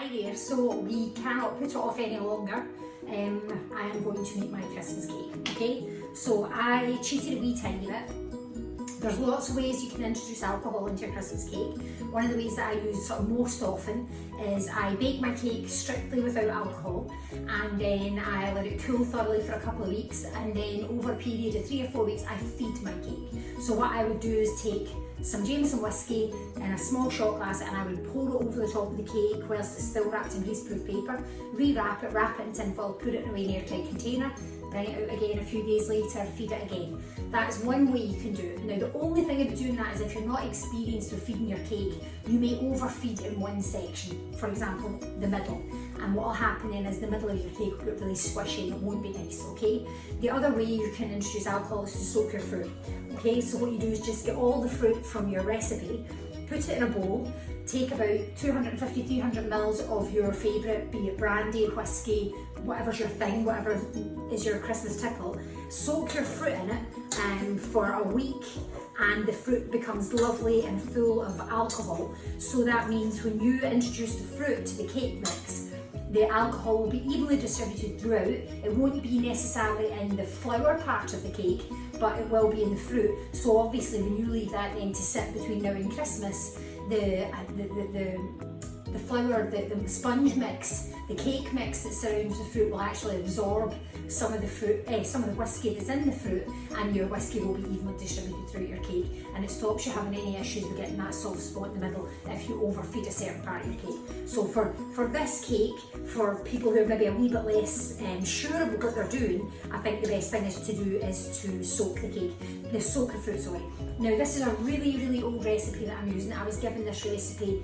Hi there, so we cannot put it off any longer. I am going to make my Christmas cake, okay? So I cheated a wee tiny bit. There's lots of ways you can introduce alcohol into your Christmas cake. One of the ways that I use sort of most often is I bake my cake strictly without alcohol, and then I let it cool thoroughly for a couple of weeks, and then over a period of 3 or 4 weeks I feed my cake. So what I would do is take some Jameson whiskey in a small shot glass, and I would pour it over the top of the cake whilst it's still wrapped in greaseproof paper, re-wrap it, wrap it in tin foil, put it in an airtight container, bring it out again a few days later, feed it again. That is one way you can do it. Now the only thing about doing that is if you're not experienced with feeding your cake, you may overfeed in one section, for example the middle, and what will happen then is the middle of your cake will get really squishy and it won't be nice, okay? The other way you can introduce alcohol is to soak your fruit. Okay, so what you do is just get all the fruit from your recipe, put it in a bowl, take about 250-300 mils of your favourite, be it brandy, whiskey, whatever's your thing, whatever is your Christmas tickle, soak your fruit in it for a week, and the fruit becomes lovely and full of alcohol. So that means when you introduce the fruit to the cake mix, the alcohol will be evenly distributed throughout. It won't be necessarily in the flour part of the cake, but it will be in the fruit. So obviously when you leave that then to sit between now and Christmas, the flour, the sponge mix, the cake mix that surrounds the fruit will actually absorb some of the fruit, some of the whiskey that's in the fruit, and your whiskey will be evenly distributed throughout your cake, and it stops you having any issues with getting that soft spot in the middle if you overfeed a certain part of your cake. So for this cake, for people who are maybe a wee bit less sure about what they're doing, I think the best thing is to soak the cake, soak the fruit, sorry. Now this is a really old recipe that I'm using. I was given this recipe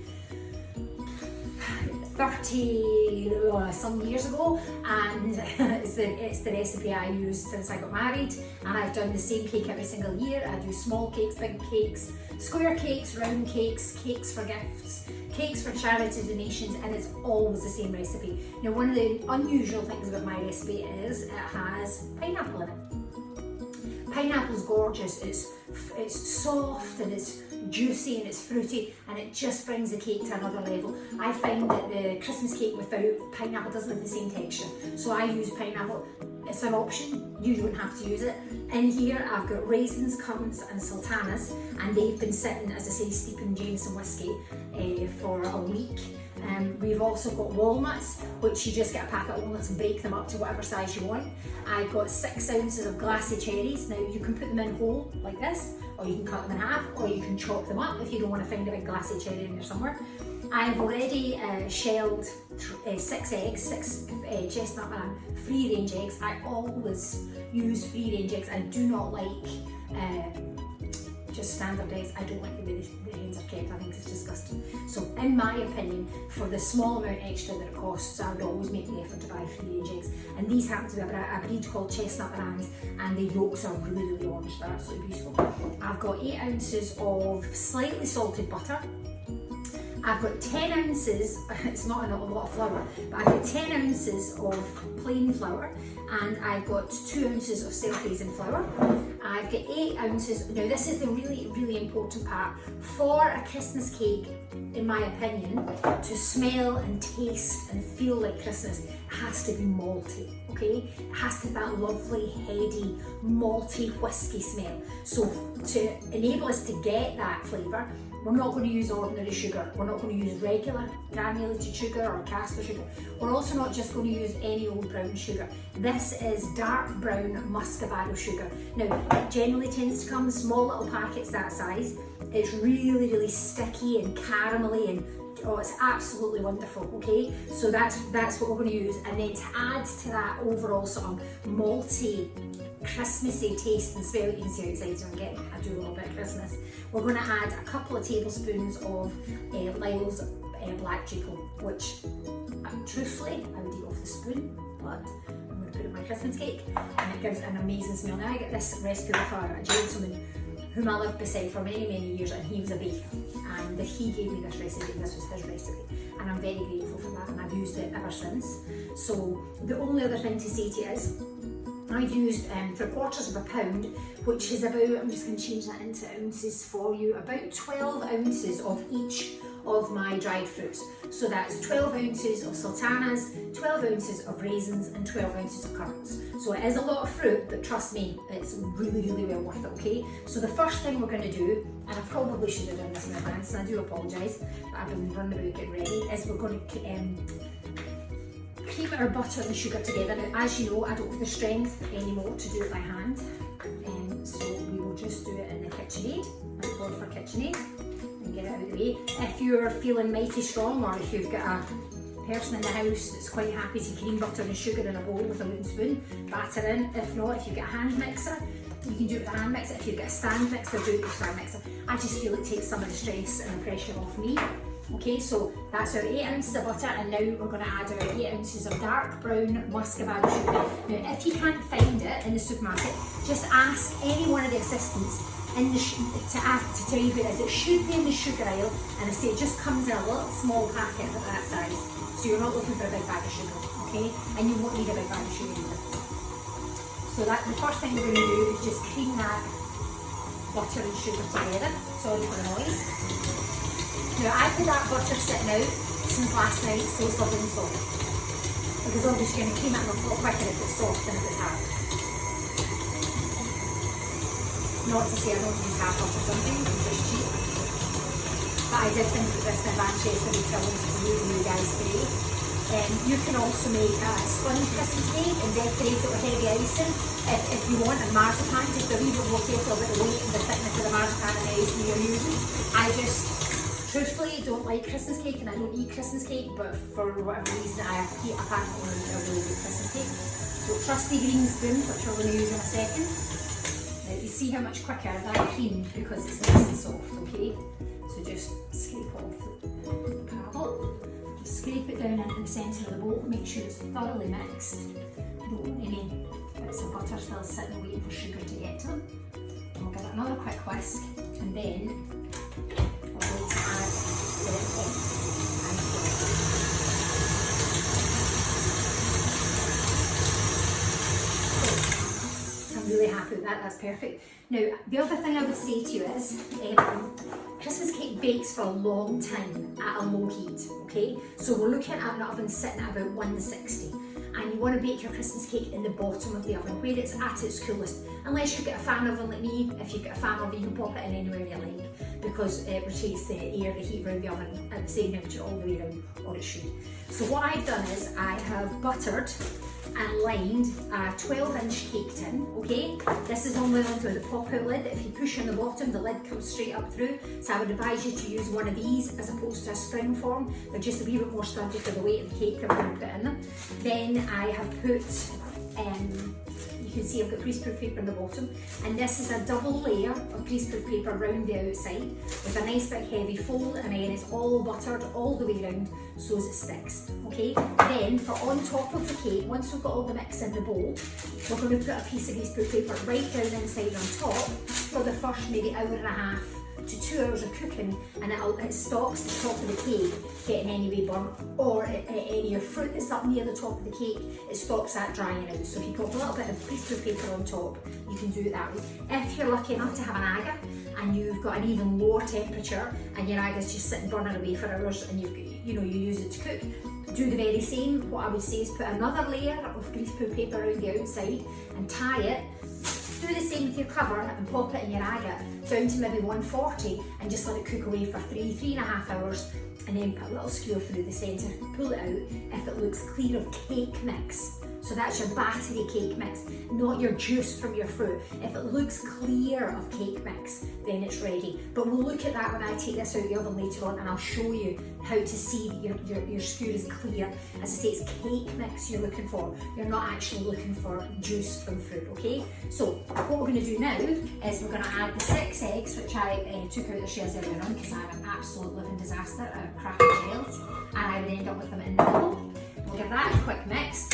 30 some years ago, and it's the recipe I used since I got married, and I've done the same cake every single year. I do small cakes, big cakes, square cakes, round cakes, cakes for gifts, cakes for charity donations, and it's always the same recipe. Now one of the unusual things about my recipe is it has pineapple in it. Pineapple's gorgeous, it's soft and it's juicy and it's fruity, and it just brings the cake to another level. I find that the Christmas cake without pineapple doesn't have the same texture, so I use pineapple. It's an option, you don't have to use it. In here I've got raisins, currants and sultanas, and they've been sitting, as I say, steeped in Jameson whiskey for a week. We've also got walnuts, which you just get a packet of walnuts and break them up to whatever size you want. I've got 6 ounces of glassy cherries. Now you can put them in whole like this, or you can cut them in half, or you can chop them up if you don't want to find a big glassy cherry in there somewhere. I've already shelled 6 eggs, 6 chestnut banana free range eggs. I always use free range eggs. I do not like just standard eggs. I don't like the way the hens are kept. I think it's disgusting. So in my opinion, for the small amount extra that it costs, I would always make the effort to buy free range eggs. And these happen to be a breed called chestnut bananas, and the yolks are really orange. They're absolutely beautiful. I've got 8 ounces of slightly salted butter. I've got 10 ounces, it's not a lot of flour, but I've got 10 ounces of plain flour, and I've got 2 ounces of self-raising flour. I've got 8 ounces, now this is the really important part. For a Christmas cake, in my opinion, to smell and taste and feel like Christmas, it has to be malty, okay? It has to have that lovely, heady, malty whiskey smell. So to enable us to get that flavour, we're not going to use ordinary sugar. We're not going to use regular granulated sugar or caster sugar. We're also not just going to use any old brown sugar. This is dark brown muscovado sugar. Now, it generally tends to come in small little packets that size. It's really sticky and caramelly, and oh, it's absolutely wonderful, okay? So that's what we're going to use. And then to add to that overall sort of malty, Christmassy taste and smell, you can see how excited I'm getting. I do a little bit of Christmas. We're going to add a couple of tablespoons of Lyle's black treacle, which truthfully I would eat off the spoon, but I'm going to put it in my Christmas cake, and it gives an amazing smell. Now I get this recipe from a gentleman whom I lived beside for many years, and he was a baker, and he gave me this recipe, and this was his recipe, and I'm very grateful for that, and I've used it ever since. So the only other thing to say to you is, I've used 3/4 pound, which is about, I'm just going to change that into ounces for you, about 12 ounces of each of my dried fruits. So that's 12 ounces of sultanas, 12 ounces of raisins and 12 ounces of currants. So it is a lot of fruit, but trust me, it's really well worth it, okay? So the first thing we're going to do, and I probably should have done this in advance, and I do apologise, but I've been running about getting ready, is we're going to cream our butter and sugar together. Now, as you know, I don't have the strength anymore to do it by hand, so we will just do it in the KitchenAid, my board for KitchenAid, and get it out of the way. If you're feeling mighty strong, or if you've got a person in the house that's quite happy to cream butter and sugar in a bowl with a wooden spoon, batter in. If not, if you've got a hand mixer, you can do it with a hand mixer. If you've got a stand mixer, do it with a stand mixer. I just feel it takes some of the stress and the pressure off me. Okay, so that's our 8 ounces of butter, and now we're going to add our 8 ounces of dark brown muscovado sugar. Now, if you can't find it in the supermarket, just ask any one of the assistants in the to tell you what it is. It should be in the sugar aisle, and I say it just comes in a little small packet of that size. So you're not looking for a big bag of sugar, okay? And you won't need a big bag of sugar either. So that the first thing we're going to do is just cream that butter and sugar together. Sorry for the noise. Now I've had that butter sitting out since last night, so it's lovely and soft. Because obviously you're going to cream it a lot quicker if it's soft than if it's hard. Not to say I don't use hard butter sometimes, it's just cheap. But I did think that this in advance yesterday because I wanted to do you guys today. You can also make a sponge Christmas cake and decorate it with heavy icing if you want, and marzipan, just a wee bit more careful about the weight and the thickness of the marzipan and the icing you're using. I just truthfully don't like Christmas cake, and I don't eat Christmas cake, but for whatever reason I apparently make a really good Christmas cake. So trusty green spoon, which we're going to use in a second. Now you see how much quicker that creamed because it's nice and soft, okay? So just scrape off the paddle. Just scrape it down into the centre of the bowl, make sure it's thoroughly mixed. Don't want any bits of butter still sitting waiting for sugar to get to them. And we'll give it another quick whisk, and then we're going to add the egg. I'm really happy with that, that's perfect. Now, the other thing I would say to you is, Christmas cake bakes for a long time at a low heat, okay? So we're looking at an oven sitting at about 160. And you want to bake your Christmas cake in the bottom of the oven where it's at its coolest. Unless you've got a fan oven like me, if you've got a fan oven you can pop it in anywhere you like, because it rotates the air, the heat around the oven at the same temperature all the way around, or it should. So what I've done is I have buttered and lined a 12-inch cake tin, okay? This is only one with a pop-out lid. If you push on the bottom, the lid comes straight up through. So I would advise you to use one of these as opposed to a spring form. They're just a wee bit more sturdy for the weight of the cake that we're going to put in them. Then I have put, you can see I've got greaseproof paper on the bottom, and this is a double layer of greaseproof paper around the outside with a nice big heavy fold, and again it's all buttered all the way around so as it sticks, okay? Then for on top of the cake, once we've got all the mix in the bowl, we're going to put a piece of greaseproof paper right down inside on top for the first maybe hour and a half to 2 hours of cooking, and it stops the top of the cake getting any way burnt, or any of your fruit that's up near the top of the cake, it stops that drying out. So if you put a little bit of greaseproof paper on top, you can do it that way. If you're lucky enough to have an agar and you've got an even lower temperature and your agar's just sitting burning away for hours and you use it to cook, do the very same. What I would say is put another layer of greaseproof paper around the outside and tie it. Do the same with your cover and pop it in your agar down to maybe 140 and just let it cook away for 3.5 hours, and then put a little skewer through the centre, pull it out if it looks clear of cake mix. So that's your battery cake mix, not your juice from your fruit. If it looks clear of cake mix, then it's ready. But we'll look at that when I take this out of the oven later on, and I'll show you how to see that your skewer is clear. As I say, it's cake mix you're looking for. You're not actually looking for juice from fruit, okay? So what we're going to do now is we're going to add the 6 eggs, which I took out the shells earlier on because I'm an absolute living disaster at cracking shells, and I would end up with them in the bowl. We'll give that a quick mix.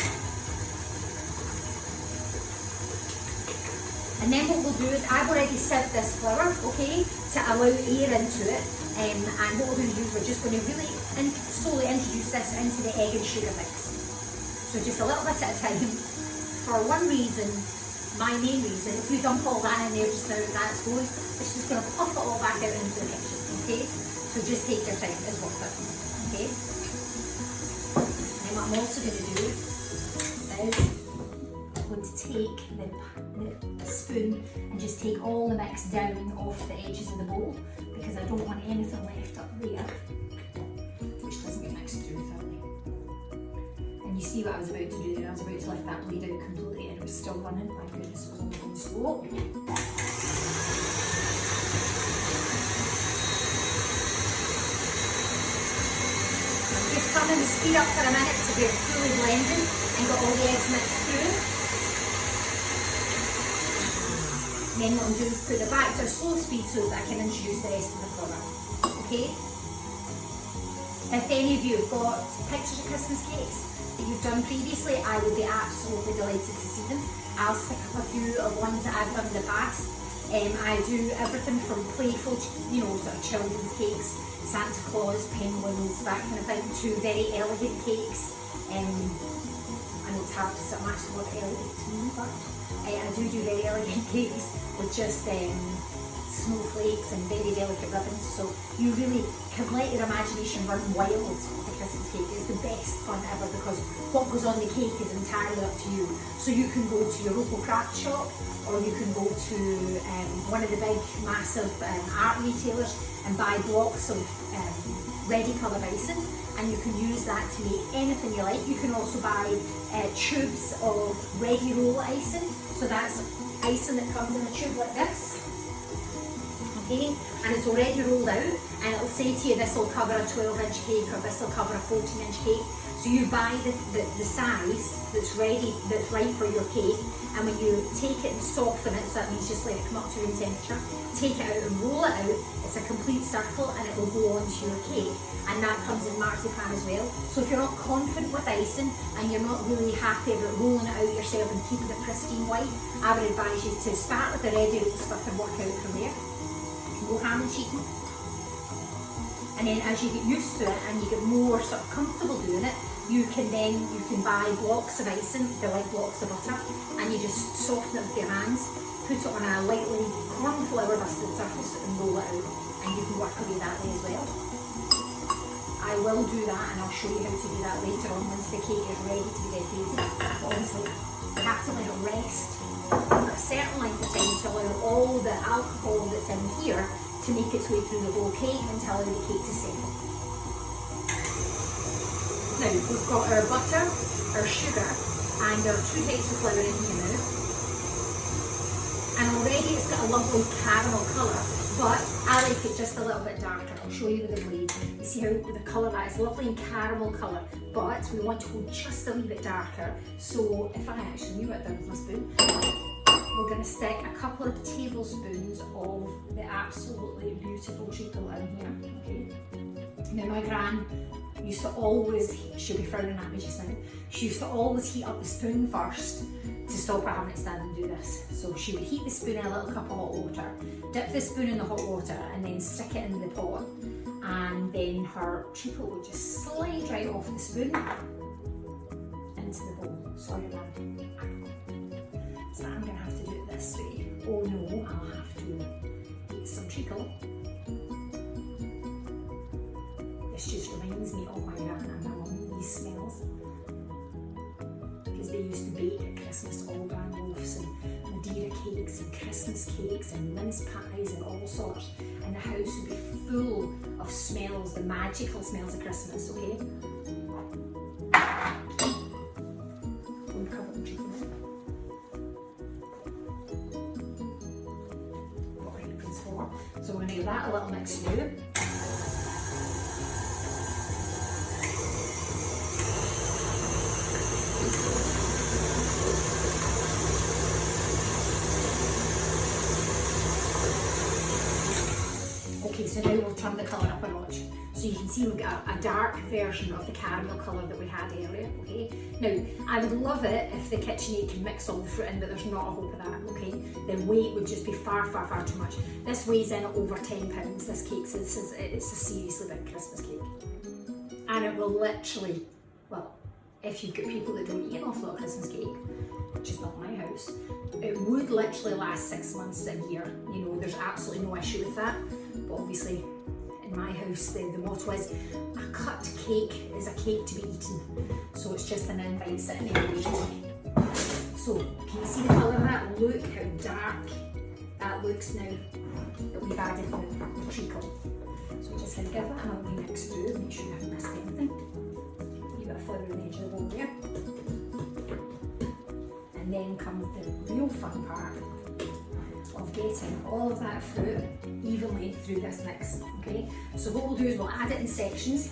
And then what we'll do is, I've already sieved this flour, okay, to allow air into it. And what we're going to do is we're just going to really slowly introduce this into the egg and sugar mix. So just a little bit at a time. For one reason, my main reason, if you dump all that in there just now, that's going, it's just going to puff it all back out into the kitchen, okay? So just take your time, it's worth it, okay? And what I'm also going to do is I'm going to take the spoon and just take all the mix down off the edges of the bowl, because I don't want anything left up there which doesn't get mixed through thoroughly. And you see what I was about to do there, I was about to lift that blade out completely and it was still running. My goodness, it was only going slow. Just come and speed up for a minute to get fully blended and got all the eggs mixed through. Then what I'm doing is put it back to a slow speed so that I can introduce the rest of the product. Okay? If any of you have got pictures of Christmas cakes that you've done previously, I would be absolutely delighted to see them. I'll stick up a few of ones that I've done in the past. I do everything from playful, you know, sort of children's cakes, Santa Claus, penguins, that kind of thing, to very elegant cakes. I know it's hard to sort of match the word elegant to me, but I do very elegant cakes with just snowflakes and very delicate ribbons. So you really can let your imagination run wild with a Christmas cake. It's the best fun ever because what goes on the cake is entirely up to you. So you can go to your local craft shop, or you can go to one of the big massive art retailers and buy blocks of ready coloured icing, and you can use that to make anything you like. You can also buy tubes of ready roll icing. So that's icing that comes in a tube like this. Okay, and it's already rolled out, and it'll say to you this will cover a 12-inch cake or this will cover a 14-inch cake. So you buy the size that's ready, that's right for your cake, and when you take it and soften it, so that means just let it come up to room temperature, take it out and roll it out, it's a complete circle and it will go onto your cake, and that comes in marzipan as well. So if you're not confident with icing and you're not really happy about rolling it out yourself and keeping it pristine white, I would advise you to start with the ready roll stuff and work out from there. No ham and cheating. And then as you get used to it and you get more sort of comfortable doing it, you can buy blocks of icing, they're like blocks of butter, and you just soften it with your hands, put it on a lightly cornflour dusted surface and roll it out, and you can work away that way as well. I will do that and I'll show you how to do that later on once the cake is ready to be decorated. But obviously you have to let it rest for a certain length of time to allow all the alcohol that's in here to make its way through the whole cake and to allow the cake to settle. Now we've got our butter, our sugar, and there are 2 types of flour in here now. And already it's got a lovely caramel colour, but I like it just a little bit darker. I'll show you with the blade. You see how the colour of that is lovely in caramel colour, but we want to go just a wee bit darker. So if I actually knew it down with my spoon, we're going to stick a couple of tablespoons of the absolutely beautiful treacle in here, okay? Now my gran used to always, she'll be frowning at me just now, she used to always heat up the spoon first to stop her having to stand and do this. So she would heat the spoon in a little cup of hot water, dip the spoon in the hot water and then stick it in the pot, and then her treacle would just slide right off the spoon into the bowl. Sorry man. So I'm going to have to do it this way. Oh no, I'll have to eat some treacle. This just reminds me of my gran and my mum, these smells. Because they used to bake at Christmas all bran loaves and Madeira cakes and Christmas cakes and mince pies and all sorts. And the house would be full of smells, the magical smells of Christmas, okay? So we're going to give that a little mix now. Okay, so now we'll turn the colour up a notch. So you can see we've got a dark version of the caramel colour that we had earlier, okay? Now, I would love it if the KitchenAid could mix all the fruit in, but there's not a hope of that, okay? The weight would just be far, far, far too much. This weighs in at over 10 pounds, this cake, so it's a seriously big Christmas cake. And it will literally, well, if you've got people that don't eat an awful lot of Christmas cake, which is not my house, it would literally last 6 months to a year. You know, there's absolutely no issue with that, but obviously, in my house, the motto is a cut cake is a cake to be eaten. So it's just an invite sitting there waiting. So can you see the colour of that? Look how dark that looks now that we've added the treacle. So I'm just going to give that another wee mix through, make sure you haven't missed anything. A wee bit of flour on the edge of the bowl there. And then comes the real fun part of getting all of that fruit evenly through this mix, okay? So what we'll do is we'll add it in sections,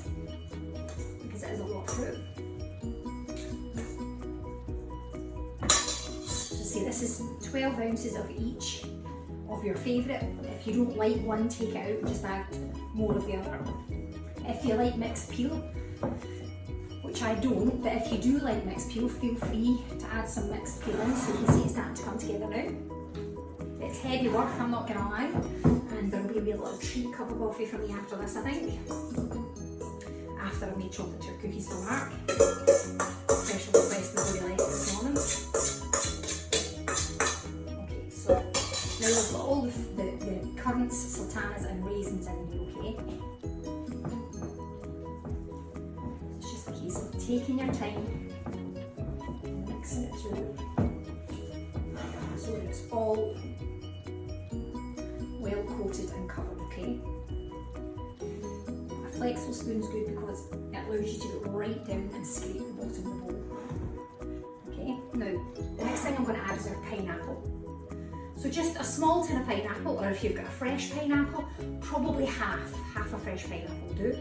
because it is a lot of fruit. So see, this is 12 ounces of each of your favourite. If you don't like one, take it out and just add more of the other. If you like mixed peel, which I don't, but if you do like mixed peel, feel free to add some mixed peel in, so you can see it's starting to come together now. It's heavy work, I'm not going to lie, and there'll be a wee little treat cup of coffee for me after this, I think. After I've made chocolate chip cookies for Mark. Special request before he left this morning. Okay, so now I've got all the currants, sultanas and raisins in here, okay? It's just a case of taking your time and mixing it through so that it's all well coated and covered, okay? A flexible spoon is good because it allows you to go right down and scrape the bottom of the bowl. Okay, now the next thing I'm going to add is our pineapple. So just a small tin of pineapple, or if you've got a fresh pineapple, probably half a fresh pineapple will do.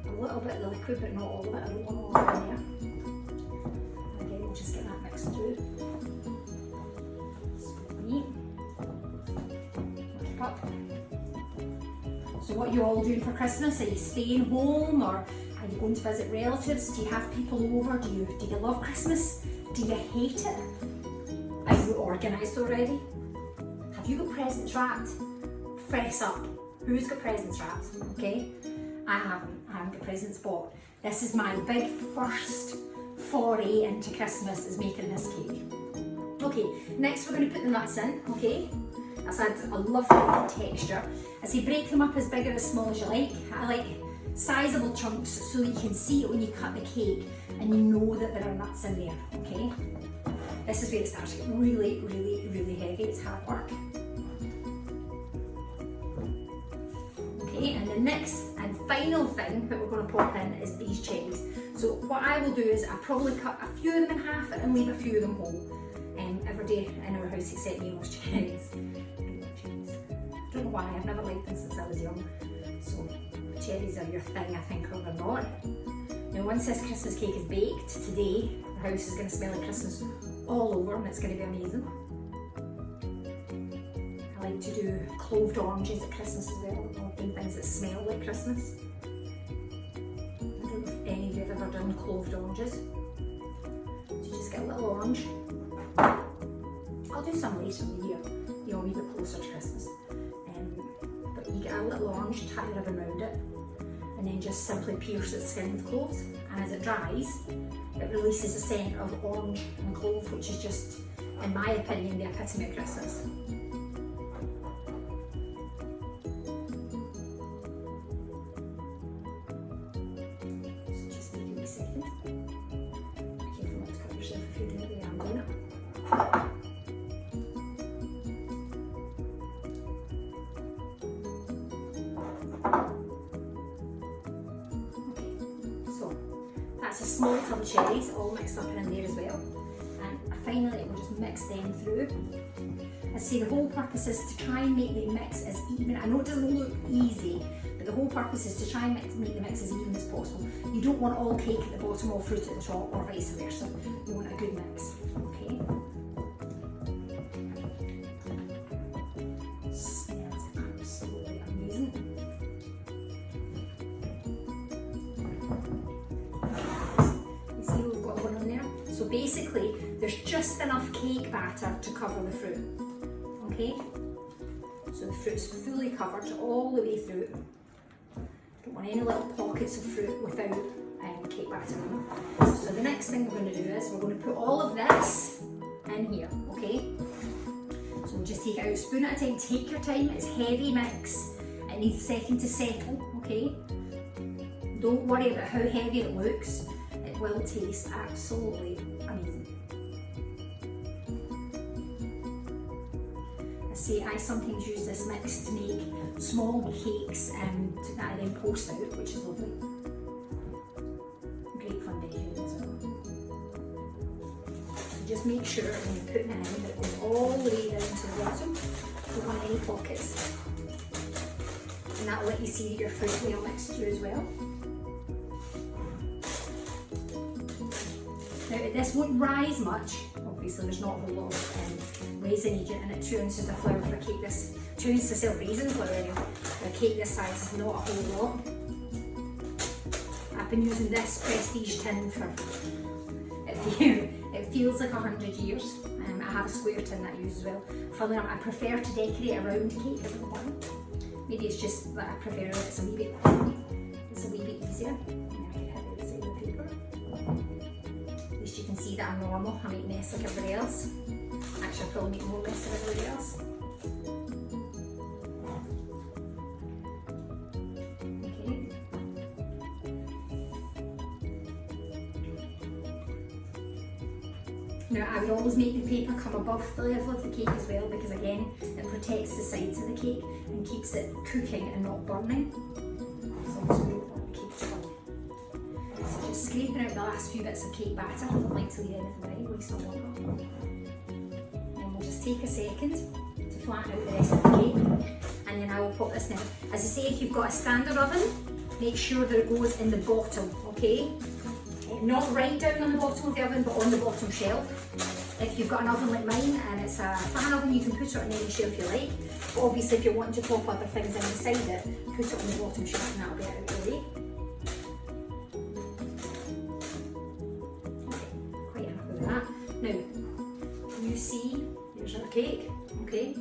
A little bit of the liquid, but not all of it. I don't want all of it in there. And again, we'll just get that mixed through. Up. So what are you all doing for Christmas? Are you staying home, or are you going to visit relatives? Do you have people over? Do you love Christmas? Do you hate it? Are you organised already? Have you got presents wrapped? Fess up. Who's got presents wrapped? Okay, I haven't got presents bought. This is my big first foray into Christmas, is making this cake. Okay, next we're going to put the nuts in, okay? That's had a lovely texture. I say break them up as big or as small as you like. I like sizable chunks so that you can see it when you cut the cake and you know that there are nuts in there, okay? This is where it starts to get really, really, really heavy. It's hard work. Okay, and the next and final thing that we're going to pop in is these cherries. So what I will do is I'll probably cut a few of them in half and leave a few of them whole. Every day in our house except me was cherries. I don't know why, I've never liked them since I was young. So cherries are your thing, I think, or they're not. Now once this Christmas cake is baked today, the house is going to smell like Christmas all over and it's going to be amazing. I like to do cloved oranges at Christmas as well, often things that smell like Christmas. I don't know if any of you have ever done cloved oranges. So you just get a little orange. I'll do some later in the year, you know, a wee bit closer to Christmas. But you get a little orange, tie a ribbon around it, and then just simply pierce the skin with cloves. And as it dries, it releases a scent of orange and clove, which is just, in my opinion, the epitome of Christmas. So just give me a second. Be careful not to cut yourself if you're doing it the way I'm doing it. That's a small tub of cherries, all mixed up in there as well. And finally, we'll just mix them through. I say the whole purpose is to try and make the mix as even. I know it doesn't look easy, but the whole purpose is to try and make the mix as even as possible. You don't want all cake at the bottom, all fruit at the top, or vice versa. You want a good mix, okay? Smells absolutely amazing. So basically, there's just enough cake batter to cover the fruit, okay? So the fruit's fully covered all the way through. Don't want any little pockets of fruit without cake batter in them. So the next thing we're going to do is we're going to put all of this in here, okay? So we'll just take it out spoon at a time, take your time, it's heavy mix, it needs a second to settle, okay? okay? Don't worry about how heavy it looks, it will taste absolutely amazing. I sometimes use this mix to make small cakes that I then post out, which is lovely. Great fun decorating as well. So just make sure when you're putting it in that it goes all the way down to the bottom. Don't want any pockets. And that will let you see your fruit well mixed through as well. Now this won't rise much. Obviously there's not a whole lot of raisin agent in it. 2 ounces of flour for a cake this, 2 ounces of self-raising flour anyway. For a cake this size is not a whole lot. I've been using this Prestige tin for, it feels like 100 years. I have a square tin that I use as well. Funnily enough, I prefer to decorate a round cake every morning. Maybe it's just that I prefer it, it's a wee bit easier. You can see that I'm normal, I make mess like everybody else. Actually, I probably make more mess than everybody else. Okay. Now, I would always make the paper come above the level of the cake as well, because again, it protects the sides of the cake and keeps it cooking and not burning. Scraping out the last few bits of cake batter. I don't like to leave anything behind, waste of water. And we'll just take a second to flatten out the rest of the cake, and then I will pop this now. As I say, if you've got a standard oven, make sure that it goes in the bottom, okay? Not right down on the bottom of the oven, but on the bottom shelf. If you've got an oven like mine and it's a fan oven, you can put it on any shelf you like. But obviously, if you're wanting to pop other things inside it, put it on the bottom shelf and that'll be out of the way. Now, you see, here's our cake, okay?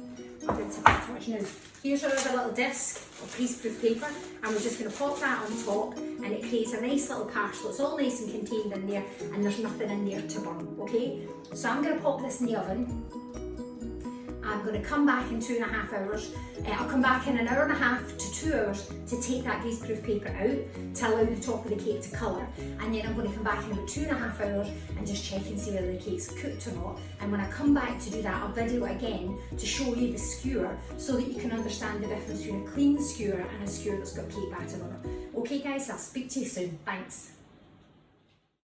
I'm going to too much now. Here's our other little disc of greaseproof paper, and we're just going to pop that on top, and it creates a nice little parcel. It's all nice and contained in there, and there's nothing in there to burn, okay? So I'm going to pop this in the oven. I'm going to come back in 2.5 hours. I'll come back in 1.5 hours to 2 hours to take that greaseproof paper out to allow the top of the cake to colour, and then I'm going to come back in about 2.5 hours and just check and see whether the cake's cooked or not. And when I come back to do that, I'll video it again to show you the skewer so that you can understand the difference between a clean skewer and a skewer that's got cake batter on it. Okay guys, I'll speak to you soon. Thanks.